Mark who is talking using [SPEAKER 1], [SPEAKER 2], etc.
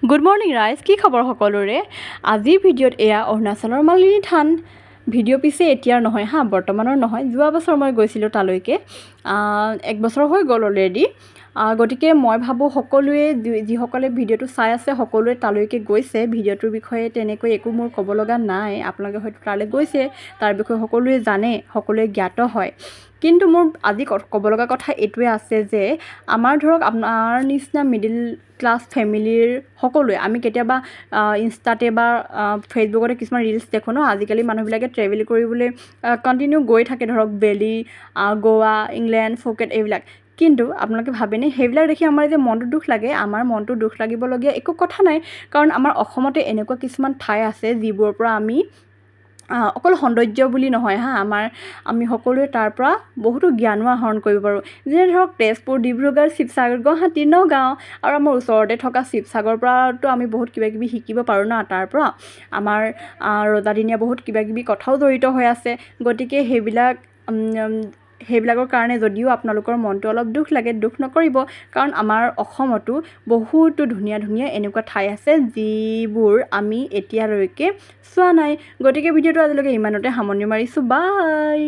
[SPEAKER 1] Good morning ৰাইজ, কি খবৰ সকলোৰে? আজিৰ ভিডিঅ'ত এয়া অৰুণাচলৰ মালিনী থান ভিডিঅ' পিছে এতিয়াৰ নহয় হা, বৰ্তমানৰ নহয়। যোৱা বছৰ মই গৈছিলোঁ তালৈকে, 1 বছৰ হৈ গ'ল অলৰেডি। গতিকে মই ভাবোঁ সকলোৱে যিসকলে ভিডিঅ'টো চাই আছে সকলোৱে তালৈকে গৈছে। ভিডিঅ'টোৰ বিষয়ে তেনেকৈ একো মোৰ ক'ব লগা নাই, আপোনালোকে হয়তো তালৈ গৈছে, তাৰ বিষয়ে সকলোৱে জানে, সকলোৱে জ্ঞাত হয়। কিন্তু মোৰ আজি ক'ব লগা কথা এইটোৱে আছে যে আমাৰ ধৰক আপোনাৰ নিচিনা মিডিল ক্লাছ ফেমিলিৰ সকলোৱে আমি কেতিয়াবা ইনষ্টাতে বা ফেচবুকতে কিছুমান ৰিলচ দেখোঁ ন, আজিকালি মানুহবিলাকে ট্ৰেভেল কৰিবলৈ কণ্টিনিউ গৈ থাকে, ধৰক বেলি, গোৱা, ইংলেণ্ড, ফুকেট এইবিলাক। কিন্তু আপোনালোকে ভাবেনে সেইবিলাক দেখি আমাৰ যে মনটো দুখ লাগে? আমাৰ মনটো দুখ লাগিবলগীয়া একো কথা নাই, কাৰণ আমাৰ অসমতে এনেকুৱা কিছুমান ঠাই আছে যিবোৰৰ পৰা আমি অকল সৌন্দৰ্য বুলি নহয় হা, আমি সকলোৱে তাৰ পৰা বহুতো জ্ঞানো আহৰণ কৰিব পাৰোঁ। যেনে ধৰক তেজপুৰ, ডিব্ৰুগড়, শিৱসাগৰ, গুৱাহাটী, নগাঁও আৰু আমাৰ ওচৰতে থকা শিৱসাগৰৰ পৰাতো আমি বহুত কিবাকিবি শিকিব পাৰোঁ ন। তাৰ পৰা আমাৰ ৰজাদিনীয়া বহুত কিবাকিবি কথাও জড়িত হৈ আছে। গতিকে সেইবিলাকৰ কাৰণে যদিও আপোনালোকৰ মনটো অলপ দুখ লাগে, দুখ নকৰিব, কাৰণ আমাৰ অসমতো বহুতো ধুনীয়া ধুনীয়া এনেকুৱা ঠাই আছে যিবোৰ আমি এতিয়ালৈকে চোৱা নাই। গতিকে ভিডিঅ'টো আজিলৈকে ইমানতে সামৰণি মাৰিছোঁ। বাই।